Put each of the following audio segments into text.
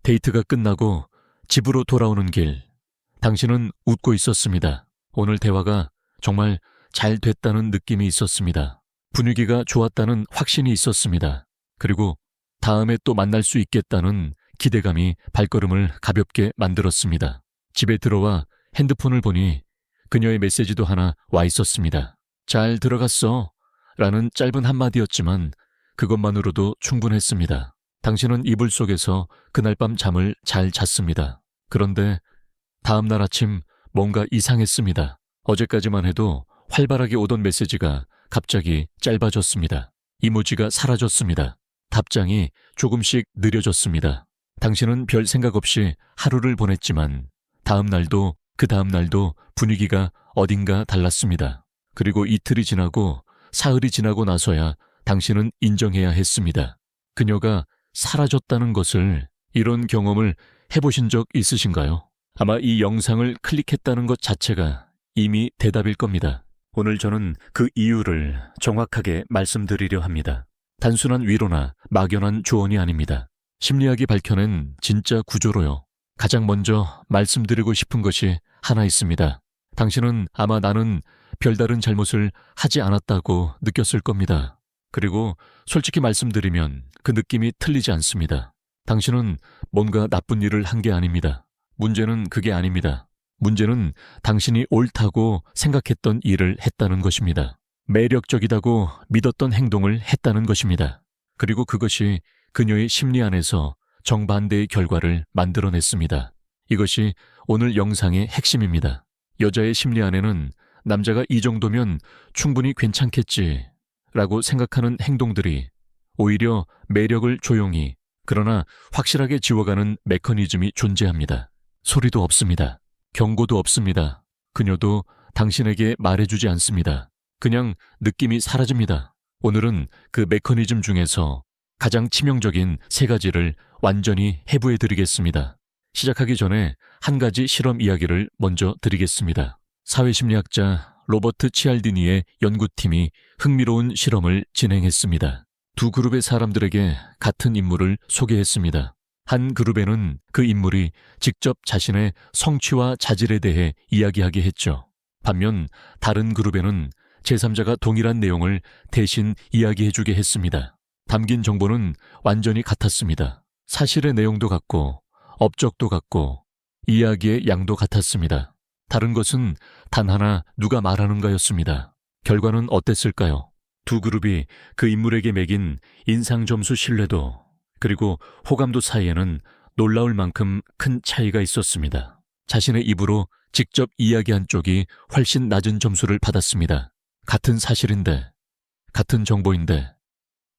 데이트가 끝나고 집으로 돌아오는 길, 당신은 웃고 있었습니다. 오늘 대화가 정말 잘 됐다는 느낌이 있었습니다. 분위기가 좋았다는 확신이 있었습니다. 그리고 다음에 또 만날 수 있겠다는 기대감이 발걸음을 가볍게 만들었습니다. 집에 들어와 핸드폰을 보니 그녀의 메시지도 하나 와 있었습니다. 잘 들어갔어 라는 짧은 한마디였지만 그것만으로도 충분했습니다. 당신은 이불 속에서 그날 밤 잠을 잘 잤습니다. 그런데 다음 날 아침 뭔가 이상했습니다. 어제까지만 해도 활발하게 오던 메시지가 갑자기 짧아졌습니다. 이모지가 사라졌습니다. 답장이 조금씩 느려졌습니다. 당신은 별 생각 없이 하루를 보냈지만 다음 날도 그 다음 날도 분위기가 어딘가 달랐습니다. 그리고 이틀이 지나고 사흘이 지나고 나서야 당신은 인정해야 했습니다. 그녀가 사라졌다는 것을, 이런 경험을 해보신 적 있으신가요? 아마 이 영상을 클릭했다는 것 자체가 이미 대답일 겁니다. 오늘 저는 그 이유를 정확하게 말씀드리려 합니다. 단순한 위로나 막연한 조언이 아닙니다. 심리학이 밝혀낸 진짜 구조로요. 가장 먼저 말씀드리고 싶은 것이 하나 있습니다. 당신은 아마 나는 별다른 잘못을 하지 않았다고 느꼈을 겁니다. 그리고 솔직히 말씀드리면 그 느낌이 틀리지 않습니다. 당신은 뭔가 나쁜 일을 한 게 아닙니다. 문제는 그게 아닙니다. 문제는 당신이 옳다고 생각했던 일을 했다는 것입니다. 매력적이다고 믿었던 행동을 했다는 것입니다. 그리고 그것이 그녀의 심리 안에서 정반대의 결과를 만들어냈습니다. 이것이 오늘 영상의 핵심입니다. 여자의 심리 안에는 남자가 이 정도면 충분히 괜찮겠지 라고 생각하는 행동들이 오히려 매력을 조용히, 그러나 확실하게 지워가는 메커니즘이 존재합니다. 소리도 없습니다. 경고도 없습니다. 그녀도 당신에게 말해주지 않습니다. 그냥 느낌이 사라집니다. 오늘은 그 메커니즘 중에서 가장 치명적인 3가지를 완전히 해부해드리겠습니다. 시작하기 전에 한 가지 실험 이야기를 먼저 드리겠습니다. 사회심리학자 로버트 치알디니의 연구팀이 흥미로운 실험을 진행했습니다. 두 그룹의 사람들에게 같은 인물을 소개했습니다. 한 그룹에는 그 인물이 직접 자신의 성취와 자질에 대해 이야기하게 했죠. 반면 다른 그룹에는 제3자가 동일한 내용을 대신 이야기해주게 했습니다. 담긴 정보는 완전히 같았습니다. 사실의 내용도 같고 업적도 같고 이야기의 양도 같았습니다. 다른 것은 단 하나 누가 말하는가였습니다. 결과는 어땠을까요? 두 그룹이 그 인물에게 매긴 인상 점수 신뢰도 그리고 호감도 사이에는 놀라울 만큼 큰 차이가 있었습니다. 자신의 입으로 직접 이야기한 쪽이 훨씬 낮은 점수를 받았습니다. 같은 사실인데, 같은 정보인데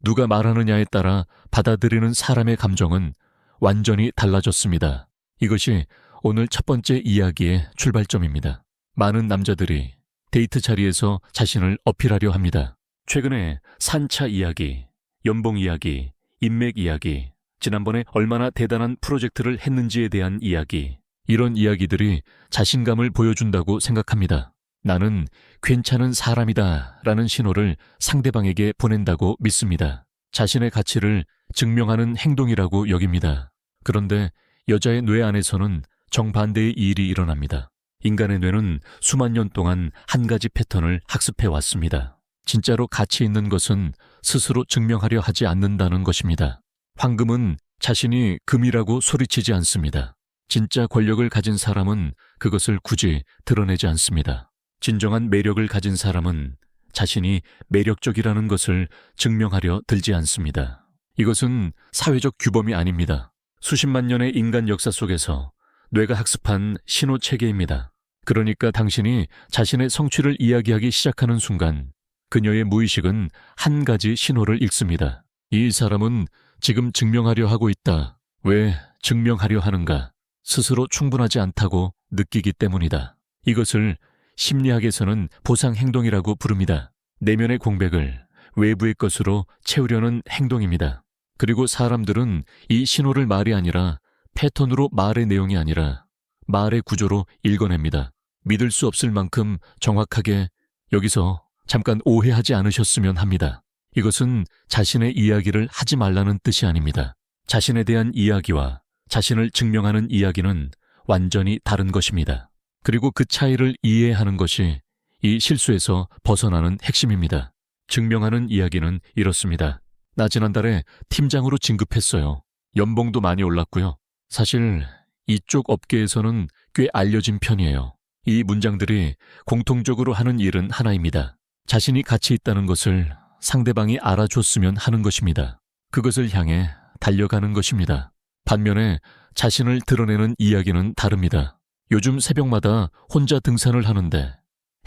누가 말하느냐에 따라 받아들이는 사람의 감정은 완전히 달라졌습니다. 이것이 오늘 첫 번째 이야기의 출발점입니다. 많은 남자들이 데이트 자리에서 자신을 어필하려 합니다. 최근에 산차 이야기, 연봉 이야기, 인맥 이야기, 지난번에 얼마나 대단한 프로젝트를 했는지에 대한 이야기, 이런 이야기들이 자신감을 보여준다고 생각합니다. 나는 괜찮은 사람이다 라는 신호를 상대방에게 보낸다고 믿습니다. 자신의 가치를 증명하는 행동이라고 여깁니다. 그런데 여자의 뇌 안에서는 정반대의 일이 일어납니다. 인간의 뇌는 수만 년 동안 한 가지 패턴을 학습해 왔습니다. 진짜로 가치 있는 것은 스스로 증명하려 하지 않는다는 것입니다. 황금은 자신이 금이라고 소리치지 않습니다. 진짜 권력을 가진 사람은 그것을 굳이 드러내지 않습니다. 진정한 매력을 가진 사람은 자신이 매력적이라는 것을 증명하려 들지 않습니다. 이것은 사회적 규범이 아닙니다. 수십만 년의 인간 역사 속에서 뇌가 학습한 신호 체계입니다. 그러니까 당신이 자신의 성취를 이야기하기 시작하는 순간 그녀의 무의식은 한 가지 신호를 읽습니다. 이 사람은 지금 증명하려 하고 있다. 왜 증명하려 하는가? 스스로 충분하지 않다고 느끼기 때문이다. 이것을 심리학에서는 보상행동이라고 부릅니다. 내면의 공백을 외부의 것으로 채우려는 행동입니다. 그리고 사람들은 이 신호를 말이 아니라 패턴으로 말의 내용이 아니라 말의 구조로 읽어냅니다. 믿을 수 없을 만큼 정확하게. 여기서 잠깐 오해하지 않으셨으면 합니다. 이것은 자신의 이야기를 하지 말라는 뜻이 아닙니다. 자신에 대한 이야기와 자신을 증명하는 이야기는 완전히 다른 것입니다. 그리고 그 차이를 이해하는 것이 이 실수에서 벗어나는 핵심입니다. 증명하는 이야기는 이렇습니다. 나 지난달에 팀장으로 진급했어요. 연봉도 많이 올랐고요. 사실 이쪽 업계에서는 꽤 알려진 편이에요. 이 문장들이 공통적으로 하는 일은 하나입니다. 자신이 가치 있다는 것을 상대방이 알아줬으면 하는 것입니다. 그것을 향해 달려가는 것입니다. 반면에 자신을 드러내는 이야기는 다릅니다. 요즘 새벽마다 혼자 등산을 하는데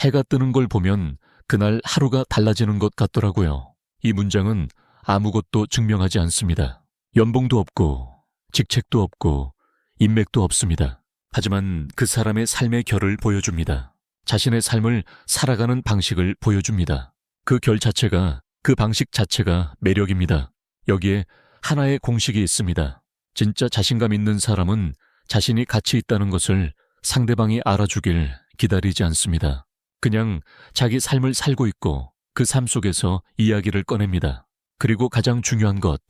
해가 뜨는 걸 보면 그날 하루가 달라지는 것 같더라고요. 이 문장은 아무것도 증명하지 않습니다. 연봉도 없고 직책도 없고 인맥도 없습니다. 하지만 그 사람의 삶의 결을 보여줍니다. 자신의 삶을 살아가는 방식을 보여줍니다. 그 방식 자체가 매력입니다. 여기에 하나의 공식이 있습니다. 진짜 자신감 있는 사람은 자신이 가치 있다는 것을 상대방이 알아주길 기다리지 않습니다. 그냥 자기 삶을 살고 있고 그 삶 속에서 이야기를 꺼냅니다. 그리고 가장 중요한 것,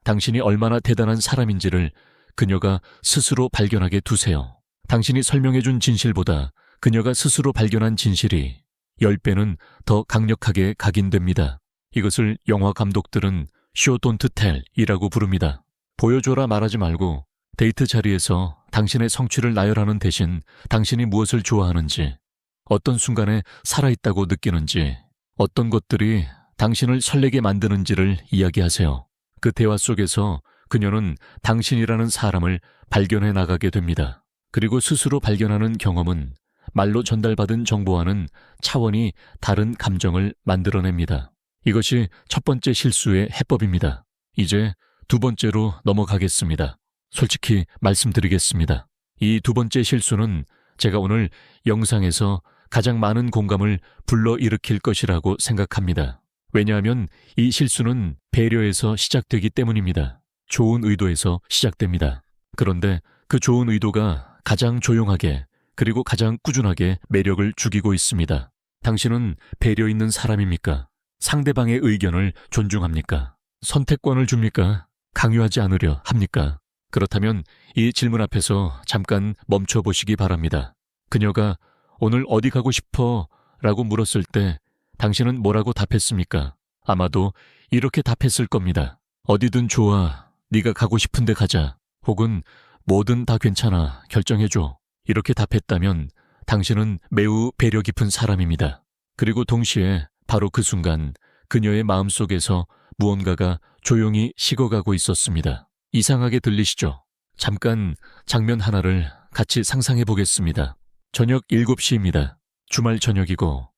당신이 얼마나 대단한 사람인지를 그녀가 스스로 발견하게 두세요. 당신이 설명해준 진실보다 그녀가 스스로 발견한 진실이 10배는 더 강력하게 각인됩니다. 이것을 영화 감독들은 show don't tell 이라고 부릅니다. 보여줘라 말하지 말고 데이트 자리에서 당신의 성취를 나열하는 대신 당신이 무엇을 좋아하는지, 어떤 순간에 살아있다고 느끼는지, 어떤 것들이 당신을 설레게 만드는지를 이야기하세요. 그 대화 속에서 그녀는 당신이라는 사람을 발견해 나가게 됩니다. 그리고 스스로 발견하는 경험은 말로 전달받은 정보와는 차원이 다른 감정을 만들어냅니다. 이것이 첫 번째 실수의 해법입니다. 이제 두 번째로 넘어가겠습니다. 솔직히 말씀드리겠습니다. 이 두 번째 실수는 제가 오늘 영상에서 가장 많은 공감을 불러일으킬 것이라고 생각합니다. 왜냐하면 이 실수는 배려에서 시작되기 때문입니다. 좋은 의도에서 시작됩니다. 그런데 그 좋은 의도가 가장 조용하게 그리고 가장 꾸준하게 매력을 죽이고 있습니다. 당신은 배려 있는 사람입니까? 상대방의 의견을 존중합니까? 선택권을 줍니까? 강요하지 않으려 합니까? 그렇다면 이 질문 앞에서 잠깐 멈춰보시기 바랍니다. 그녀가 오늘 어디 가고 싶어? 라고 물었을 때 당신은 뭐라고 답했습니까? 아마도 이렇게 답했을 겁니다. 어디든 좋아. 네가 가고 싶은데 가자. 혹은 뭐든 다 괜찮아. 결정해줘. 이렇게 답했다면 당신은 매우 배려 깊은 사람입니다. 그리고 동시에 바로 그 순간 그녀의 마음속에서 무언가가 조용히 식어가고 있었습니다. 이상하게 들리시죠? 잠깐 장면 하나를 같이 상상해 보겠습니다. 저녁 7시입니다. 주말 저녁이고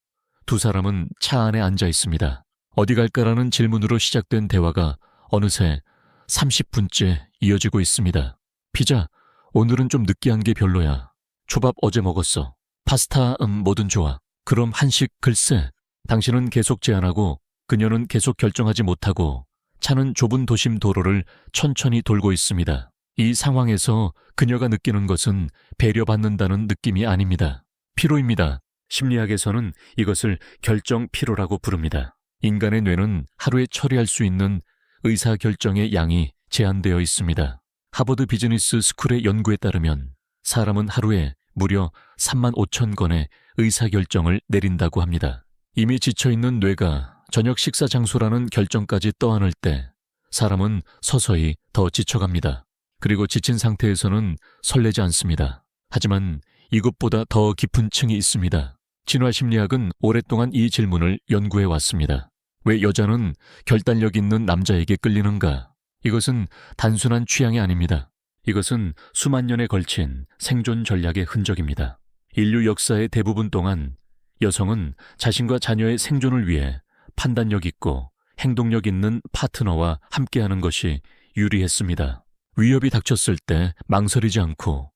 두 사람은 차 안에 앉아 있습니다. 어디 갈까라는 질문으로 시작된 대화가 어느새 30분째 이어지고 있습니다. 피자, 오늘은 좀 느끼한 게 별로야. 초밥 어제 먹었어. 파스타, 뭐든 좋아. 그럼 한식 글쎄. 당신은 계속 제안하고 그녀는 계속 결정하지 못하고 차는 좁은 도심 도로를 천천히 돌고 있습니다. 이 상황에서 그녀가 느끼는 것은 배려받는다는 느낌이 아닙니다. 피로입니다. 심리학에서는 이것을 결정 피로라고 부릅니다. 인간의 뇌는 하루에 처리할 수 있는 의사결정의 양이 제한되어 있습니다. 하버드 비즈니스 스쿨의 연구에 따르면 사람은 하루에 무려 35,000건의 의사결정을 내린다고 합니다. 이미 지쳐있는 뇌가 저녁 식사 장소라는 결정까지 떠안을 때 사람은 서서히 더 지쳐갑니다. 그리고 지친 상태에서는 설레지 않습니다. 하지만 이것보다 더 깊은 층이 있습니다. 진화심리학은 오랫동안 이 질문을 연구해 왔습니다. 왜 여자는 결단력 있는 남자에게 끌리는가? 이것은 단순한 취향이 아닙니다. 이것은 수만 년에 걸친 생존 전략의 흔적입니다. 인류 역사의 대부분 동안 여성은 자신과 자녀의 생존을 위해 판단력 있고 행동력 있는 파트너와 함께하는 것이 유리했습니다. 위협이 닥쳤을 때 망설이지 않고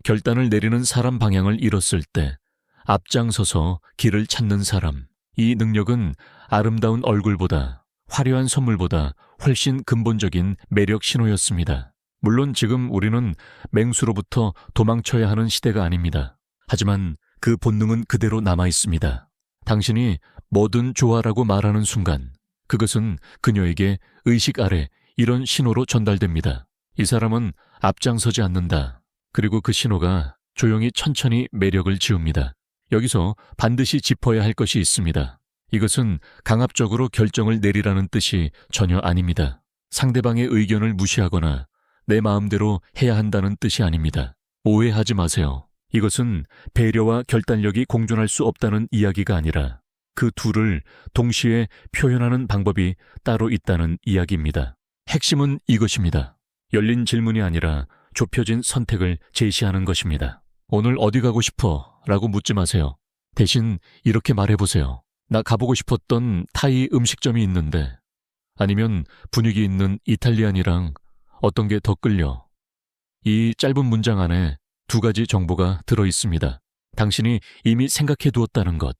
결단을 내리는 사람 방향을 잃었을 때 앞장서서 길을 찾는 사람. 이 능력은 아름다운 얼굴보다 화려한 선물보다 훨씬 근본적인 매력 신호였습니다. 물론 지금 우리는 맹수로부터 도망쳐야 하는 시대가 아닙니다. 하지만 그 본능은 그대로 남아 있습니다. 당신이 뭐든 좋아라고 말하는 순간 그것은 그녀에게 의식 아래 이런 신호로 전달됩니다. 이 사람은 앞장서지 않는다. 그리고 그 신호가 조용히 천천히 매력을 지웁니다. 여기서 반드시 짚어야 할 것이 있습니다. 이것은 강압적으로 결정을 내리라는 뜻이 전혀 아닙니다. 상대방의 의견을 무시하거나 내 마음대로 해야 한다는 뜻이 아닙니다. 오해하지 마세요. 이것은 배려와 결단력이 공존할 수 없다는 이야기가 아니라 그 둘을 동시에 표현하는 방법이 따로 있다는 이야기입니다. 핵심은 이것입니다. 열린 질문이 아니라 좁혀진 선택을 제시하는 것입니다. 오늘 어디 가고 싶어? 라고 묻지 마세요. 대신 이렇게 말해보세요. 나 가보고 싶었던 타이 음식점이 있는데, 아니면 분위기 있는 이탈리안이랑 어떤 게 더 끌려? 이 짧은 문장 안에 두 가지 정보가 들어 있습니다. 당신이 이미 생각해 두었다는 것,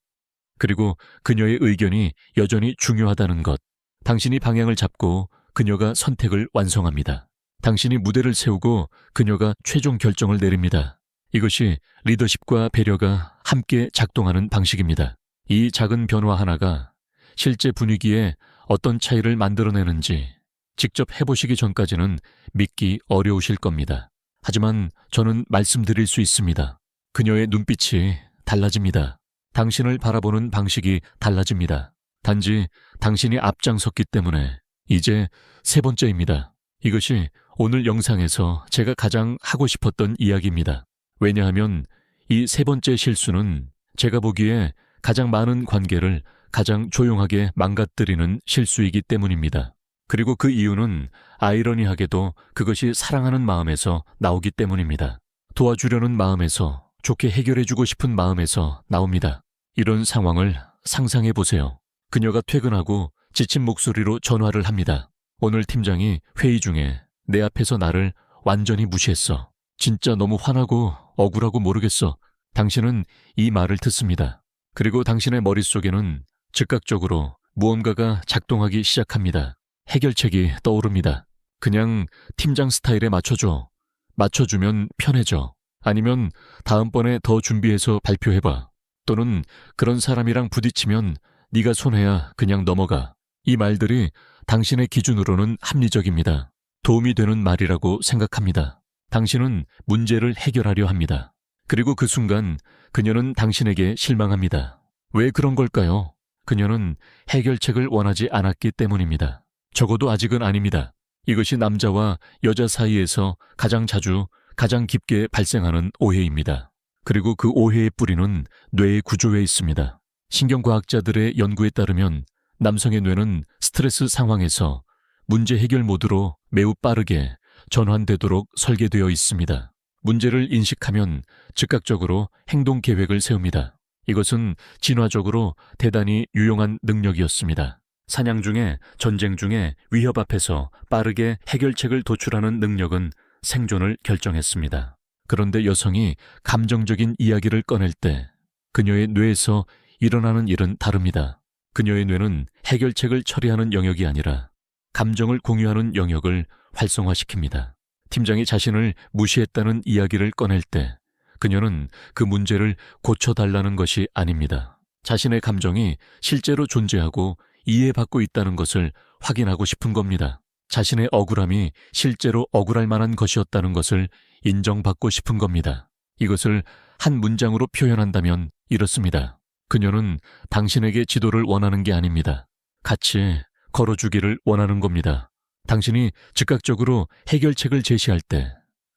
그리고 그녀의 의견이 여전히 중요하다는 것. 당신이 방향을 잡고 그녀가 선택을 완성합니다. 당신이 무대를 세우고 그녀가 최종 결정을 내립니다. 이것이 리더십과 배려가 함께 작동하는 방식입니다. 이 작은 변화 하나가 실제 분위기에 어떤 차이를 만들어내는지 직접 해보시기 전까지는 믿기 어려우실 겁니다. 하지만 저는 말씀드릴 수 있습니다. 그녀의 눈빛이 달라집니다. 당신을 바라보는 방식이 달라집니다. 단지 당신이 앞장섰기 때문에. 이제 세 번째입니다. 이것이 오늘 영상에서 제가 가장 하고 싶었던 이야기입니다. 왜냐하면 이 세 번째 실수는 제가 보기에 가장 많은 관계를 가장 조용하게 망가뜨리는 실수이기 때문입니다. 그리고 그 이유는 아이러니하게도 그것이 사랑하는 마음에서 나오기 때문입니다. 도와주려는 마음에서, 좋게 해결해주고 싶은 마음에서 나옵니다. 이런 상황을 상상해 보세요. 그녀가 퇴근하고 지친 목소리로 전화를 합니다. 오늘 팀장이 회의 중에 내 앞에서 나를 완전히 무시했어. 진짜 너무 화나고 억울하고 모르겠어. 당신은 이 말을 듣습니다. 그리고 당신의 머릿속에는 즉각적으로 무언가가 작동하기 시작합니다. 해결책이 떠오릅니다. 그냥 팀장 스타일에 맞춰줘. 맞춰주면 편해져. 아니면 다음번에 더 준비해서 발표해봐. 또는 그런 사람이랑 부딪히면 네가 손해야 그냥 넘어가. 이 말들이 당신의 기준으로는 합리적입니다. 도움이 되는 말이라고 생각합니다. 당신은 문제를 해결하려 합니다. 그리고 그 순간 그녀는 당신에게 실망합니다. 왜 그런 걸까요? 그녀는 해결책을 원하지 않았기 때문입니다. 적어도 아직은 아닙니다. 이것이 남자와 여자 사이에서 가장 자주, 가장 깊게 발생하는 오해입니다. 그리고 그 오해의 뿌리는 뇌의 구조에 있습니다. 신경과학자들의 연구에 따르면 남성의 뇌는 스트레스 상황에서 문제 해결 모드로 매우 빠르게 전환되도록 설계되어 있습니다. 문제를 인식하면 즉각적으로 행동 계획을 세웁니다. 이것은 진화적으로 대단히 유용한 능력이었습니다. 사냥 중에, 전쟁 중에 위협 앞에서 빠르게 해결책을 도출하는 능력은 생존을 결정했습니다. 그런데 여성이 감정적인 이야기를 꺼낼 때 그녀의 뇌에서 일어나는 일은 다릅니다. 그녀의 뇌는 해결책을 처리하는 영역이 아니라 감정을 공유하는 영역을 활성화시킵니다. 팀장이 자신을 무시했다는 이야기를 꺼낼 때 그녀는 그 문제를 고쳐달라는 것이 아닙니다. 자신의 감정이 실제로 존재하고 이해받고 있다는 것을 확인하고 싶은 겁니다. 자신의 억울함이 실제로 억울할 만한 것이었다는 것을 인정받고 싶은 겁니다. 이것을 한 문장으로 표현한다면 이렇습니다. 그녀는 당신에게 지도를 원하는 게 아닙니다. 같이 걸어주기를 원하는 겁니다. 당신이 즉각적으로 해결책을 제시할 때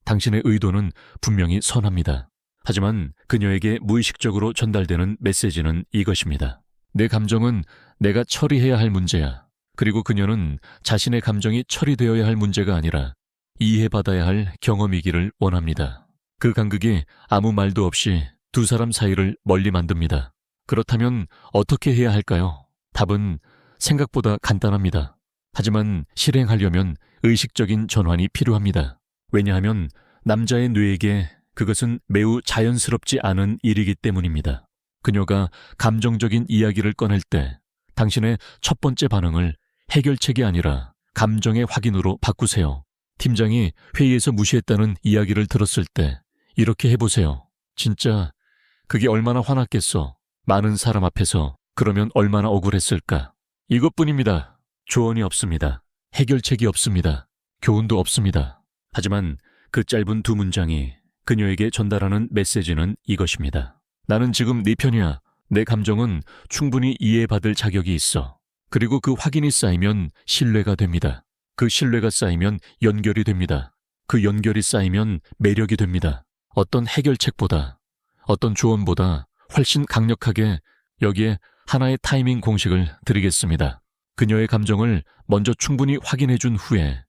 당신의 의도는 분명히 선합니다. 하지만 그녀에게 무의식적으로 전달되는 메시지는 이것입니다. 내 감정은 내가 처리해야 할 문제야. 그리고 그녀는 자신의 감정이 처리되어야 할 문제가 아니라 이해받아야 할 경험이기를 원합니다. 그 간극이 아무 말도 없이 두 사람 사이를 멀리 만듭니다. 그렇다면 어떻게 해야 할까요? 답은 생각보다 간단합니다. 하지만 실행하려면 의식적인 전환이 필요합니다. 왜냐하면 남자의 뇌에게 그것은 매우 자연스럽지 않은 일이기 때문입니다. 그녀가 감정적인 이야기를 꺼낼 때 당신의 첫 번째 반응을 해결책이 아니라 감정의 확인으로 바꾸세요. 팀장이 회의에서 무시했다는 이야기를 들었을 때 이렇게 해보세요. 진짜 그게 얼마나 화났겠어. 많은 사람 앞에서. 그러면 얼마나 억울했을까. 이것뿐입니다. 조언이 없습니다. 해결책이 없습니다. 교훈도 없습니다. 하지만 그 짧은 두 문장이 그녀에게 전달하는 메시지는 이것입니다. 나는 지금 네 편이야. 내 감정은 충분히 이해받을 자격이 있어. 그리고 그 확인이 쌓이면 신뢰가 됩니다. 그 신뢰가 쌓이면 연결이 됩니다. 그 연결이 쌓이면 매력이 됩니다. 어떤 해결책보다, 어떤 조언보다 훨씬 강력하게 여기에 하나의 타이밍 공식을 드리겠습니다. 그녀의 감정을 먼저 충분히 확인해 준 후에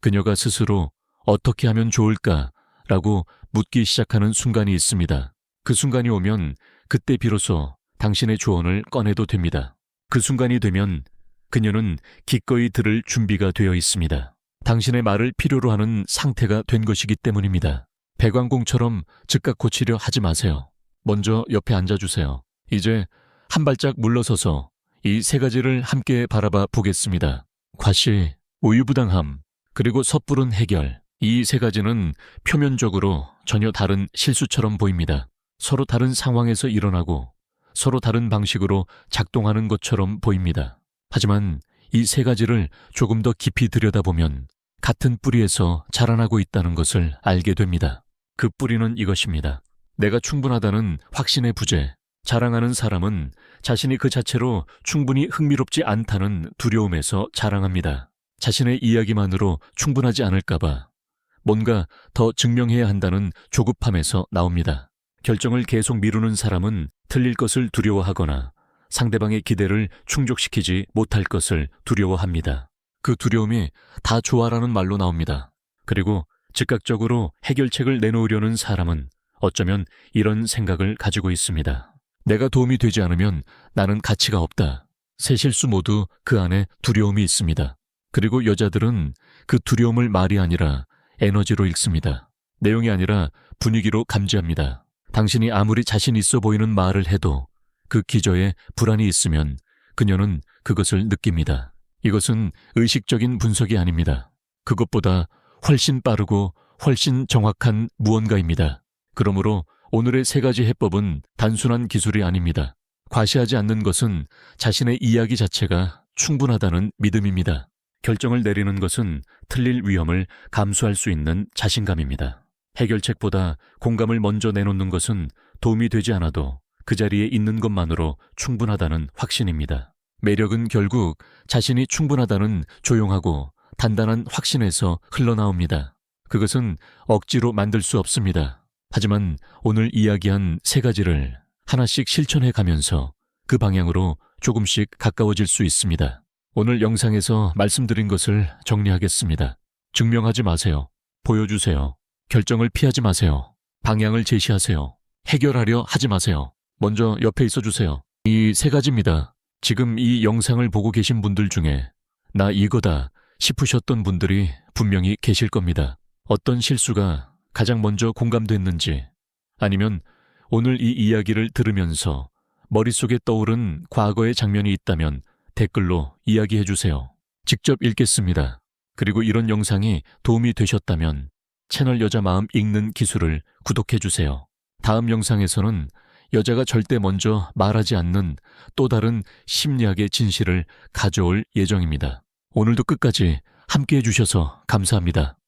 그녀가 스스로 어떻게 하면 좋을까라고 묻기 시작하는 순간이 있습니다. 그 순간이 오면 그때 비로소 당신의 조언을 꺼내도 됩니다. 그 순간이 되면 그녀는 기꺼이 들을 준비가 되어 있습니다. 당신의 말을 필요로 하는 상태가 된 것이기 때문입니다. 배관공처럼 즉각 고치려 하지 마세요. 먼저 옆에 앉아주세요. 이제 한 발짝 물러서서 이 세 가지를 함께 바라봐 보겠습니다. 과시, 우유부당함, 그리고 섣부른 해결. 이 세 가지는 표면적으로 전혀 다른 실수처럼 보입니다. 서로 다른 상황에서 일어나고 서로 다른 방식으로 작동하는 것처럼 보입니다. 하지만 이 세 가지를 조금 더 깊이 들여다보면 같은 뿌리에서 자라나고 있다는 것을 알게 됩니다. 그 뿌리는 이것입니다. 내가 충분하다는 확신의 부재. 자랑하는 사람은 자신이 그 자체로 충분히 흥미롭지 않다는 두려움에서 자랑합니다. 자신의 이야기만으로 충분하지 않을까봐 뭔가 더 증명해야 한다는 조급함에서 나옵니다. 결정을 계속 미루는 사람은 틀릴 것을 두려워하거나 상대방의 기대를 충족시키지 못할 것을 두려워합니다. 그 두려움이 다 좋아라는 말로 나옵니다. 그리고 즉각적으로 해결책을 내놓으려는 사람은 어쩌면 이런 생각을 가지고 있습니다. 내가 도움이 되지 않으면 나는 가치가 없다. 세 실수 모두 그 안에 두려움이 있습니다. 그리고 여자들은 그 두려움을 말이 아니라 에너지로 읽습니다. 내용이 아니라 분위기로 감지합니다. 당신이 아무리 자신 있어 보이는 말을 해도 그 기저에 불안이 있으면 그녀는 그것을 느낍니다. 이것은 의식적인 분석이 아닙니다. 그것보다 훨씬 빠르고 훨씬 정확한 무언가입니다. 그러므로 오늘의 세 가지 해법은 단순한 기술이 아닙니다. 과시하지 않는 것은 자신의 이야기 자체가 충분하다는 믿음입니다. 결정을 내리는 것은 틀릴 위험을 감수할 수 있는 자신감입니다. 해결책보다 공감을 먼저 내놓는 것은 도움이 되지 않아도 그 자리에 있는 것만으로 충분하다는 확신입니다. 매력은 결국 자신이 충분하다는 조용하고 단단한 확신에서 흘러나옵니다. 그것은 억지로 만들 수 없습니다. 하지만 오늘 이야기한 세 가지를 하나씩 실천해 가면서 그 방향으로 조금씩 가까워질 수 있습니다. 오늘 영상에서 말씀드린 것을 정리하겠습니다. 증명하지 마세요. 보여주세요. 결정을 피하지 마세요. 방향을 제시하세요. 해결하려 하지 마세요. 먼저 옆에 있어주세요. 이 세 가지입니다. 지금 이 영상을 보고 계신 분들 중에 나 이거다 싶으셨던 분들이 분명히 계실 겁니다. 어떤 실수가 가장 먼저 공감됐는지, 아니면 오늘 이 이야기를 들으면서 머릿속에 떠오른 과거의 장면이 있다면 댓글로 이야기해 주세요. 직접 읽겠습니다. 그리고 이런 영상이 도움이 되셨다면 채널 여자 마음 읽는 기술을 구독해 주세요. 다음 영상에서는 여자가 절대 먼저 말하지 않는 또 다른 심리학의 진실을 가져올 예정입니다. 오늘도 끝까지 함께해 주셔서 감사합니다.